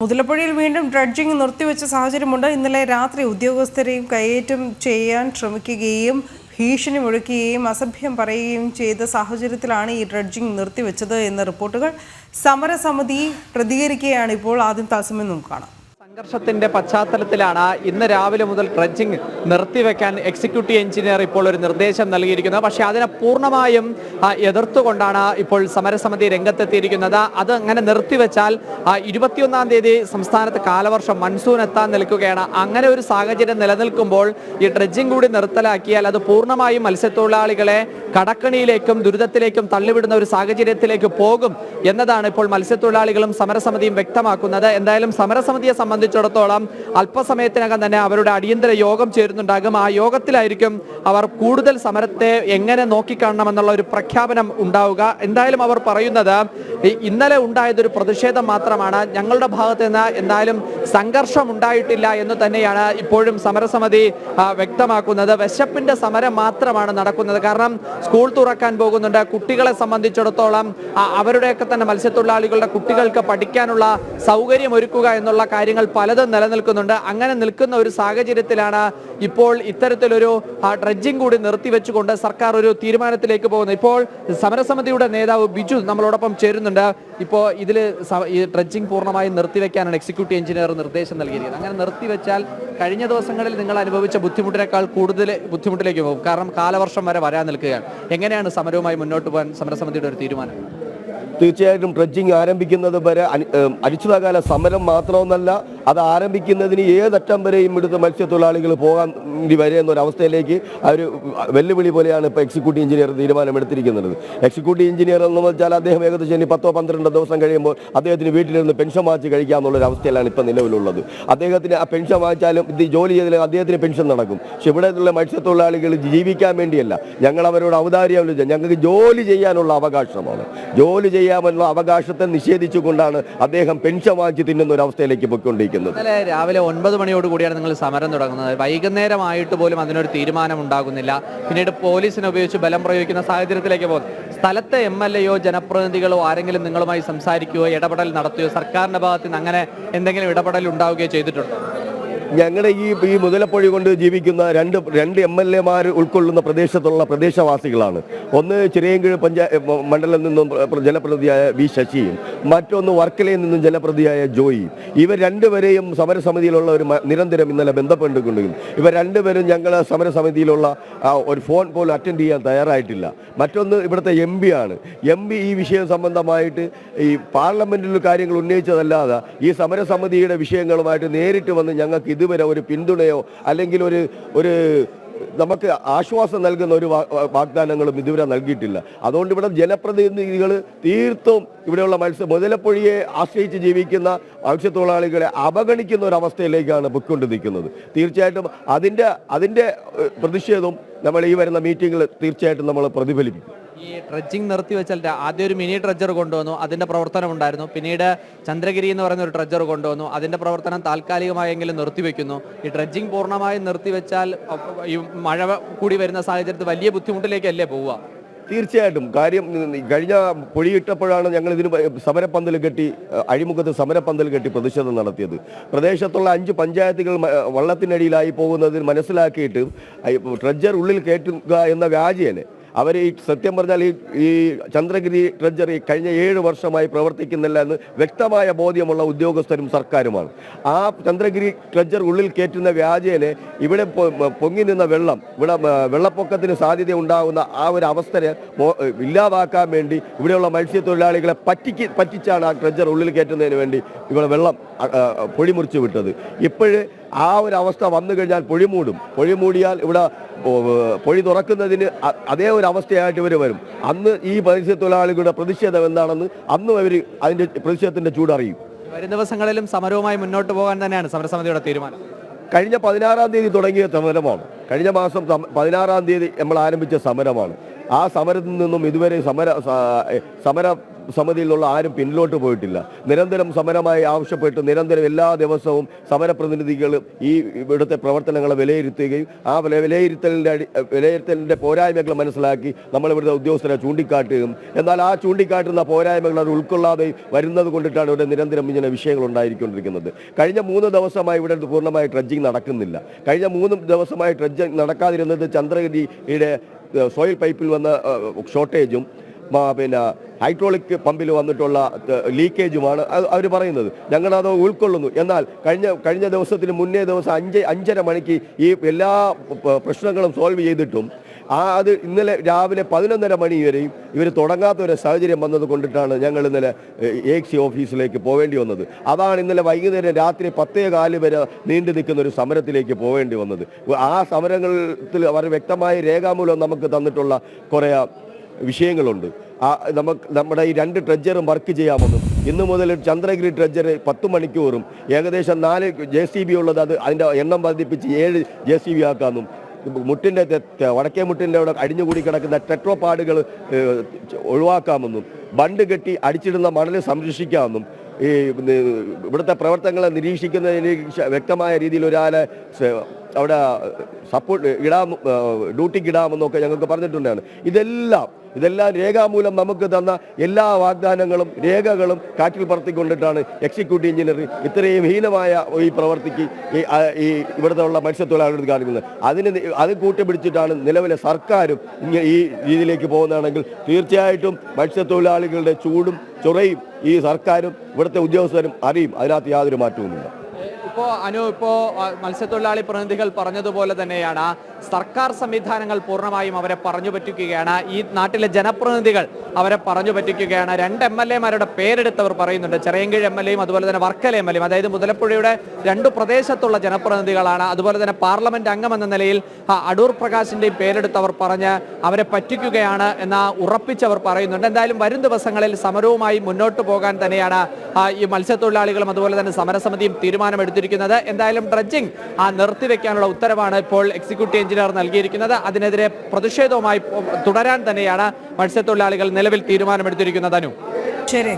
മുതലപ്പുഴയിൽ വീണ്ടും ഡ്രഡ്ജിംഗ് നിർത്തിവെച്ച സാഹചര്യമുണ്ട്. ഇന്നലെ രാത്രി ഉദ്യോഗസ്ഥരെയും കയ്യേറ്റം ചെയ്യാൻ ശ്രമിക്കുകയും ഭീഷണി മുഴക്കുകയും അസഭ്യം പറയുകയും ചെയ്ത സാഹചര്യത്തിലാണ് ഈ ഡ്രഡ്ജിംഗ് നിർത്തിവെച്ചത് എന്ന റിപ്പോർട്ടുകൾ. സമരസമിതി പ്രതികരിക്കുകയാണ് ഇപ്പോൾ. ആദ്യം തത്സമയം നമുക്ക് കാണാം. സംഘർഷത്തിന്റെ പശ്ചാത്തലത്തിലാണ് ഇന്ന് രാവിലെ മുതൽ ഡ്രഡ്ജിംഗ് നിർത്തിവെക്കാൻ എക്സിക്യൂട്ടീവ് എഞ്ചിനീയർ ഇപ്പോൾ ഒരു നിർദ്ദേശം നൽകിയിരിക്കുന്നത്. പക്ഷേ അതിനെ പൂർണ്ണമായും എതിർത്തുകൊണ്ടാണ് ഇപ്പോൾ സമരസമിതി രംഗത്തെത്തിയിരിക്കുന്നത്. അത് അങ്ങനെ നിർത്തിവെച്ചാൽ 21-ാം തീയതി സംസ്ഥാനത്ത് കാലവർഷം മൺസൂൺ എത്താൻ നിൽക്കുകയാണ്. അങ്ങനെ ഒരു സാഹചര്യം നിലനിൽക്കുമ്പോൾ ഈ ഡ്രഡ്ജിംഗ് കൂടി നിർത്തലാക്കിയാൽ അത് പൂർണ്ണമായും മത്സ്യത്തൊഴിലാളികളെ കടക്കണിയിലേക്കും ദുരിതത്തിലേക്കും തള്ളിവിടുന്ന ഒരു സാഹചര്യത്തിലേക്ക് പോകും എന്നതാണ് ഇപ്പോൾ മത്സ്യത്തൊഴിലാളികളും സമരസമിതിയും വ്യക്തമാക്കുന്നത്. എന്തായാലും സമരസമിതിയെ സംബന്ധിച്ചിടത്തോളം അല്പസമയത്തിനകം തന്നെ അവരുടെ അടിയന്തര യോഗം ചേരുന്നുണ്ടാകും. ആ യോഗത്തിലായിരിക്കും അവർ കൂടുതൽ സമരത്തെ എങ്ങനെ നോക്കിക്കാണണമെന്നുള്ള ഒരു പ്രഖ്യാപനം ഉണ്ടാവുക. എന്തായാലും അവർ പറയുന്നത് ഇന്നലെ ഉണ്ടായതൊരു പ്രതിഷേധം മാത്രമാണ്, ഞങ്ങളുടെ ഭാഗത്ത് നിന്ന് എന്തായാലും സംഘർഷം ഉണ്ടായിട്ടില്ല എന്ന് തന്നെയാണ് ഇപ്പോഴും സമരസമിതി വ്യക്തമാക്കുന്നത്. വിശപ്പിന്റെ സമരം മാത്രമാണ് നടക്കുന്നത്. കാരണം സ്കൂൾ തുറക്കാൻ പോകുന്നുണ്ട്. കുട്ടികളെ സംബന്ധിച്ചിടത്തോളം അവരുടെയൊക്കെ തന്നെ മത്സ്യത്തൊഴിലാളികളുടെ കുട്ടികൾക്ക് പഠിക്കാനുള്ള സൗകര്യം ഒരുക്കുക എന്നുള്ള കാര്യങ്ങൾ പലതും നിലനിൽക്കുന്നുണ്ട്. അങ്ങനെ നിൽക്കുന്ന ഒരു സാഹചര്യത്തിലാണ് ഇപ്പോൾ ഇത്തരത്തിലൊരു ഡ്രഡ്ജിംഗ് കൂടി നിർത്തിവെച്ചുകൊണ്ട് സർക്കാർ ഒരു തീരുമാനത്തിലേക്ക് പോകുന്നത്. ഇപ്പോൾ സമരസമിതിയുടെ നേതാവ് ബിജു നമ്മളോടൊപ്പം ചേരുന്നുണ്ട്. ഇപ്പോൾ ഇതിൽ ഈ ഡ്രഡ്ജിംഗ് പൂർണ്ണമായും നിർത്തിവെക്കാനാണ് എക്സിക്യൂട്ടീവ് എഞ്ചിനീയർ നിർദ്ദേശം നൽകിയിരിക്കുന്നത്. അങ്ങനെ നിർത്തിവെച്ചാൽ കഴിഞ്ഞ ദിവസങ്ങളിൽ നിങ്ങൾ അനുഭവിച്ച ബുദ്ധിമുട്ടിനേക്കാൾ കൂടുതൽ ബുദ്ധിമുട്ടിലേക്ക് പോകും. കാരണം കാലവർഷം വരെ വരാൻ നിൽക്കുകയാണ്. എങ്ങനെയാണ് സമരവുമായി മുന്നോട്ട് പോകാൻ സമരസമിതിയുടെ ഒരു തീരുമാനം? തീർച്ചയായിട്ടും ഡ്രഡ്ജിങ് ആരംഭിക്കുന്നത് വരെ അനിശ്ചിതകാല സമരം മാത്രമൊന്നല്ല, അത് ആരംഭിക്കുന്നതിന് ഏതറ്റം വരെയും ഇവിടുത്തെ മത്സ്യത്തൊഴിലാളികൾ പോകാൻ വരെ എന്നൊരവസ്ഥയിലേക്ക് ഒരു വെല്ലുവിളി പോലെയാണ് ഇപ്പോൾ എക്സിക്യൂട്ടീവ് എഞ്ചിനീയർ തീരുമാനമെടുത്തിരിക്കുന്നത്. എക്സിക്യൂട്ടീവ് എഞ്ചിനീയർ എന്ന് വെച്ചാൽ അദ്ദേഹം ഏകദേശം 10-12 ദിവസം കഴിയുമ്പോൾ അദ്ദേഹത്തിന് വീട്ടിലിരുന്ന് പെൻഷൻ വാങ്ങിച്ച് കഴിക്കാമെന്നുള്ളൊരു അവസ്ഥയിലാണ് ഇപ്പോൾ നിലവിലുള്ളത്. അദ്ദേഹത്തിന് ആ പെൻഷൻ വാങ്ങിച്ചാലും ഇത് ജോലി ചെയ്താലും അദ്ദേഹത്തിന് പെൻഷൻ നടക്കും. പക്ഷെ ഇവിടെയുള്ള മത്സ്യത്തൊഴിലാളികൾ ജീവിക്കാൻ വേണ്ടിയല്ല, ഞങ്ങൾ അവരോട് ഔദാര്യം, ഞങ്ങൾക്ക് ജോലി ചെയ്യാനുള്ള അവകാശമാണ്. ജോലി ചെയ്യാനുള്ള അവകാശത്തെ നിഷേധിച്ചുകൊണ്ടാണ് അദ്ദേഹം പെൻഷൻ വാങ്ങിച്ച് തിന്നുന്ന ഒരു അവസ്ഥയിലേക്ക് പോയിക്കൊണ്ടിരിക്കുന്നത്. ഇന്നലെ രാവിലെ 9 മണിയോട് കൂടിയാണ് നിങ്ങൾ സമരം തുടങ്ങുന്നത്. വൈകുന്നേരമായിട്ട് പോലും അതിനൊരു തീരുമാനം ഉണ്ടാകുന്നില്ല. പിന്നീട് പോലീസിനെ ഉപയോഗിച്ച് ബലം പ്രയോഗിക്കുന്ന സാഹചര്യത്തിലേക്ക് പോകുന്നു. സ്ഥലത്തെ MLA യോ ജനപ്രതിനിധികളോ ആരെങ്കിലും നിങ്ങളുമായി സംസാരിക്കുകയോ ഇടപെടൽ നടത്തുകയോ സർക്കാരിന്റെ ഭാഗത്ത് നിന്ന് അങ്ങനെ എന്തെങ്കിലും ഇടപെടൽ ഉണ്ടാവുകയോ ചെയ്തിട്ടുണ്ടോ? ഞങ്ങളുടെ ഈ മുതലപ്പുഴ കൊണ്ട് ജീവിക്കുന്ന രണ്ട് MLA ഉൾക്കൊള്ളുന്ന പ്രദേശത്തുള്ള പ്രദേശവാസികളാണ്. ഒന്ന് ചിറയൻകീഴ് മണ്ഡലത്തിൽ നിന്നും ജനപ്രതിനിധിയായ വി ശശിയും മറ്റൊന്ന് വർക്കലയിൽ നിന്നും ജനപ്രതിനിധിയായ ജോയിയും. ഇവർ രണ്ടുപേരെയും സമരസമിതിയിലുള്ള ഒരു നിരന്തരം ഇന്നലെ ബന്ധപ്പെട്ടുകൊണ്ടിരിക്കുന്നു. ഇവർ രണ്ടുപേരും ഞങ്ങൾ സമരസമിതിയിലുള്ള ഒരു ഫോൺ പോലും അറ്റൻഡ് ചെയ്യാൻ തയ്യാറായിട്ടില്ല. മറ്റൊന്ന് ഇവിടുത്തെ MP ആണ്. MP ഈ വിഷയം സംബന്ധമായിട്ട് ഈ പാർലമെന്റിൽ കാര്യങ്ങൾ ഉന്നയിച്ചതല്ലാതെ ഈ സമരസമിതിയുടെ വിഷയങ്ങളുമായിട്ട് നേരിട്ട് വന്ന് ഞങ്ങൾക്ക് ഇതുവരെ ഒരു പിന്തുണയോ അല്ലെങ്കിൽ ഒരു നമുക്ക് ആശ്വാസം നൽകുന്ന ഒരു വാഗ്ദാനങ്ങളും ഇതുവരെ നൽകിയിട്ടില്ല. അതുകൊണ്ട് ഇവിടെ ജനപ്രതിനിധികൾ തീർത്തും ഇവിടെയുള്ള മുതലപ്പുഴയെ ആശ്രയിച്ച് ജീവിക്കുന്ന മത്സ്യത്തൊഴിലാളികളെ അവഗണിക്കുന്ന ഒരു അവസ്ഥയിലേക്കാണ് പൊയ്ക്കൊണ്ടിരിക്കുന്നത്. തീർച്ചയായിട്ടും അതിൻ്റെ പ്രതിഷേധവും നമ്മൾ ഈ വരുന്ന മീറ്റിങ്ങിൽ തീർച്ചയായിട്ടും നമ്മൾ പ്രതിഫലിപ്പിക്കും. ഈ ഡ്രഡ്ജിംഗ് നിർത്തിവെച്ചാൽ ആദ്യം ഒരു മിനി ഡ്രഡ്ജർ കൊണ്ടുവന്നു, അതിന്റെ പ്രവർത്തനം ഉണ്ടായിരുന്നു. പിന്നീട് ചന്ദ്രഗിരി എന്ന് പറയുന്ന ഒരു ഡ്രഡ്ജർ കൊണ്ടുവന്നു, അതിന്റെ പ്രവർത്തനം താൽക്കാലികമായെങ്കിലും നിർത്തിവെക്കുന്നു. ഈ ഡ്രഡ്ജിംഗ് പൂർണ്ണമായും നിർത്തിവെച്ചാൽ ഈ മഴ കൂടി വരുന്ന സാഹചര്യത്തിൽ വലിയ ബുദ്ധിമുട്ടിലേക്കല്ലേ പോവുക? തീർച്ചയായിട്ടും കാര്യം കഴിഞ്ഞ പൊഴിയിട്ടപ്പോഴാണ് ഞങ്ങൾ ഇതിന് സമരപ്പന്തൽ കെട്ടി അഴിമുഖത്ത് സമരപ്പന്തൽ കെട്ടി പ്രതിഷേധം നടത്തിയത്. പ്രദേശത്തുള്ള 5 പഞ്ചായത്തുകൾ വള്ളത്തിനടിയിലായി പോകുന്നതിന് മനസ്സിലാക്കിയിട്ട് ഡ്രഡ്ജർ ഉള്ളിൽ കയറ്റുക എന്ന വ്യാജേന അവർ ഈ സത്യം പറഞ്ഞാൽ ഈ ചന്ദ്രഗിരി ഡ്രഡ്ജർ കഴിഞ്ഞ 7 വർഷമായി പ്രവർത്തിക്കുന്നില്ല എന്ന് വ്യക്തമായ ബോധ്യമുള്ള ഉദ്യോഗസ്ഥരും സർക്കാരുമാണ്. ആ ചന്ദ്രഗിരി ഡ്രഡ്ജർ ഉള്ളിൽ കയറ്റുന്ന വ്യാജേനെ ഇവിടെ പൊങ്ങി നിന്ന ഇവിടെ വെള്ളപ്പൊക്കത്തിന് സാധ്യത ഉണ്ടാകുന്ന ആ ഒരു അവസ്ഥയെ ഇല്ലാതാക്കാൻ വേണ്ടി ഇവിടെയുള്ള മത്സ്യത്തൊഴിലാളികളെ പറ്റിച്ചാണ് ആ ഡ്രഡ്ജർ ഉള്ളിൽ കയറ്റുന്നതിന് വേണ്ടി ഇവിടെ വെള്ളം പൊഴിമുറിച്ച് വിട്ടത്. ഇപ്പോഴ് ആ ഒരു അവസ്ഥ വന്നു കഴിഞ്ഞാൽ പൊഴി മൂടിയാൽ ഇവിടെ പൊഴി തുറക്കുന്നതിന് അതേ ഒരു അവസ്ഥയായിട്ട് ഇവർ വരും. അന്ന് ഈ മത്സ്യത്തൊഴിലാളികളുടെ പ്രതിഷേധം എന്താണെന്ന് അന്നും അവർ അതിൻ്റെ പ്രതിഷേധത്തിൻ്റെ ചൂടറിയും. വരും ദിവസങ്ങളിലും സമരവുമായി മുന്നോട്ട് പോകാൻ തന്നെയാണ് സമരസമിതിയുടെ തീരുമാനം. കഴിഞ്ഞ 16-ാം തീയതി തുടങ്ങിയ സമരമാണ്. കഴിഞ്ഞ മാസം 16-ാം തീയതി നമ്മൾ ആരംഭിച്ച സമരമാണ്. ആ സമരത്തിൽ നിന്നും ഇതുവരെ സമര സമിതിയിൽ നിന്നുള്ള ആരും പിന്നിലോട്ട് പോയിട്ടില്ല. നിരന്തരം സമരമായി ആവശ്യപ്പെട്ട് നിരന്തരം എല്ലാ ദിവസവും സമരപ്രതിനിധികൾ ഈ ഇവിടുത്തെ പ്രവർത്തനങ്ങളെ വിലയിരുത്തുകയും ആ വിലയിരുത്തലിൻ്റെ പോരായ്മകൾ മനസ്സിലാക്കി നമ്മളിവിടുത്തെ ഉദ്യോഗസ്ഥരെ ചൂണ്ടിക്കാട്ടുകയും എന്നാൽ ആ ചൂണ്ടിക്കാട്ടുന്ന പോരായ്മകൾ അത് ഉൾക്കൊള്ളാതെ വരുന്നത് കൊണ്ടിട്ടാണ് ഇവിടെ നിരന്തരം ഇങ്ങനെ വിഷയങ്ങൾ ഉണ്ടായിരിക്കൊണ്ടിരിക്കുന്നത്. കഴിഞ്ഞ 3 ദിവസമായി ഇവിടെ പൂർണ്ണമായി ഡ്രഡ്ജിങ് നടക്കുന്നില്ല. കഴിഞ്ഞ 3 ദിവസമായി ഡ്രഡ്ജിങ് നടക്കാതിരുന്നത് ചന്ദ്രഗിരിയുടെ സോയിൽ പൈപ്പിൽ വന്ന ഷോർട്ടേജും പിന്നെ ഹൈഡ്രോളിക് പമ്പിൽ വന്നിട്ടുള്ള ലീക്കേജുമാണ് അവർ പറയുന്നത്. ഞങ്ങളത് ഉൾക്കൊള്ളുന്നു. എന്നാൽ കഴിഞ്ഞ ദിവസത്തിന് മുന്നേ ദിവസം 5:30 മണിക്ക് ഈ എല്ലാ പ്രശ്നങ്ങളും സോൾവ് ചെയ്തിട്ടും അത് ഇന്നലെ രാവിലെ 11:30 മണി വരെയും ഇവർ തുടങ്ങാത്തൊരു സാഹചര്യം വന്നത് കൊണ്ടിട്ടാണ് ഞങ്ങൾ ഇന്നലെ AXC ഓഫീസിലേക്ക് പോവേണ്ടി വന്നത്. അതാണ് ഇന്നലെ വൈകുന്നേരം രാത്രി 10:15 വരെ നീണ്ടു നിൽക്കുന്ന ഒരു സമരത്തിലേക്ക് പോവേണ്ടി വന്നത്. ആ സമരത്തിൽ അവർ വ്യക്തമായ രേഖാമൂലം നമുക്ക് തന്നിട്ടുള്ള കുറേ വിഷയങ്ങളുണ്ട്. നമ്മുടെ ഈ 2 ഡ്രഡ്ജറും വർക്ക് ചെയ്യാമെന്നും ഇന്നു മുതൽ ചന്ദ്രഗിരി ഡ്രഡ്ജർ 10 മണിക്കൂറും ഏകദേശം 4 JCB ഉള്ളത് അതിൻ്റെ എണ്ണം വർദ്ധിപ്പിച്ച് 7 JCB ആക്കാമെന്നും മുട്ടിൻ്റെ വടക്കേ മുട്ടിൻ്റെ അവിടെ അടിഞ്ഞുകൂടി കിടക്കുന്ന ടെട്രോപാഡുകൾ ഒഴിവാക്കാമെന്നും ബണ്ട് കെട്ടി അടിച്ചിടുന്ന മണൽ സംരക്ഷിക്കാമെന്നും ഈ ഇവിടുത്തെ പ്രവർത്തനങ്ങളെ നിരീക്ഷിക്കുന്നതിന് വ്യക്തമായ രീതിയിൽ ഒരാളെ അവിടെ സപ്പോർട്ട് ഡ്യൂട്ടിക്ക് ഇടാമെന്നൊക്കെ ഞങ്ങൾക്ക് പറഞ്ഞിട്ടുണ്ടാണ്. ഇതെല്ലാം രേഖാമൂലം നമുക്ക് തന്ന എല്ലാ വാഗ്ദാനങ്ങളും രേഖകളും കാറ്റിൽ പറത്തിക്കൊണ്ടിട്ടാണ് എക്സിക്യൂട്ടീവ് എഞ്ചിനീയർ ഇത്രയും ഹീനമായ ഈ പ്രവർത്തിക്ക് ഈ ഇവിടുത്തെ ഉള്ള മത്സ്യത്തൊഴിലാളികൾ കാണിക്കുന്നത്. അത് കൂട്ടിപ്പിടിച്ചിട്ടാണ് നിലവിലെ സർക്കാരും ഇങ്ങനെ ഈ രീതിയിലേക്ക് പോകുന്നതാണെങ്കിൽ തീർച്ചയായിട്ടും മത്സ്യത്തൊഴിലാളികളുടെ ചൂടും ചൊറയും ഈ സർക്കാരും ഇവിടുത്തെ ഉദ്യോഗസ്ഥരും അറിയും. അതിനകത്ത് യാതൊരു മാറ്റവുമില്ല. ഇപ്പോൾ മത്സ്യത്തൊഴിലാളി പ്രതിനിധികൾ പറഞ്ഞതുപോലെ തന്നെയാണ് സർക്കാർ സംവിധാനങ്ങൾ പൂർണ്ണമായും അവരെ പറഞ്ഞു പറ്റിക്കുകയാണ്. ഈ നാട്ടിലെ ജനപ്രതിനിധികൾ അവരെ പറഞ്ഞു പറ്റിക്കുകയാണ്. 2 MLA-മാരുടെ പേരെടുത്തവർ പറയുന്നുണ്ട്. ചിറയൻകീഴ് MLA-യും അതുപോലെ തന്നെ വർക്കല MLA-യും, അതായത് മുതലപ്പുഴയുടെ 2 പ്രദേശത്തുള്ള ജനപ്രതിനിധികളാണ്. അതുപോലെ തന്നെ പാർലമെന്റ് അംഗമെന്ന നിലയിൽ അടൂർ പ്രകാശിന്റെയും പേരെടുത്തവർ പറഞ്ഞ് അവരെ പറ്റിക്കുകയാണ് എന്ന് ഉറപ്പിച്ചവർ പറയുന്നുണ്ട്. എന്തായാലും വരും ദിവസങ്ങളിൽ സമരവുമായി മുന്നോട്ട് പോകാൻ തന്നെയാണ് ഈ മത്സ്യത്തൊഴിലാളികളും അതുപോലെ തന്നെ സമരസമിതിയും തീരുമാനമെടുത്തിരിക്കുന്നത്. എന്തായാലും ഡ്രഡ്ജിംഗ് നിർത്തിവെക്കാനുള്ള ഉത്തരവാണ് ഇപ്പോൾ എക്സിക്യൂട്ടീവ് എഞ്ചിനീയർ നൽകിയിരിക്കുന്നത്. അതിനെതിരെ പ്രതിഷേധവുമായി തുടരാൻ തന്നെയാണ് മത്സ്യത്തൊഴിലാളികൾ നിലവിൽ തീരുമാനമെടുത്തിരിക്കുന്നത്. ശരി.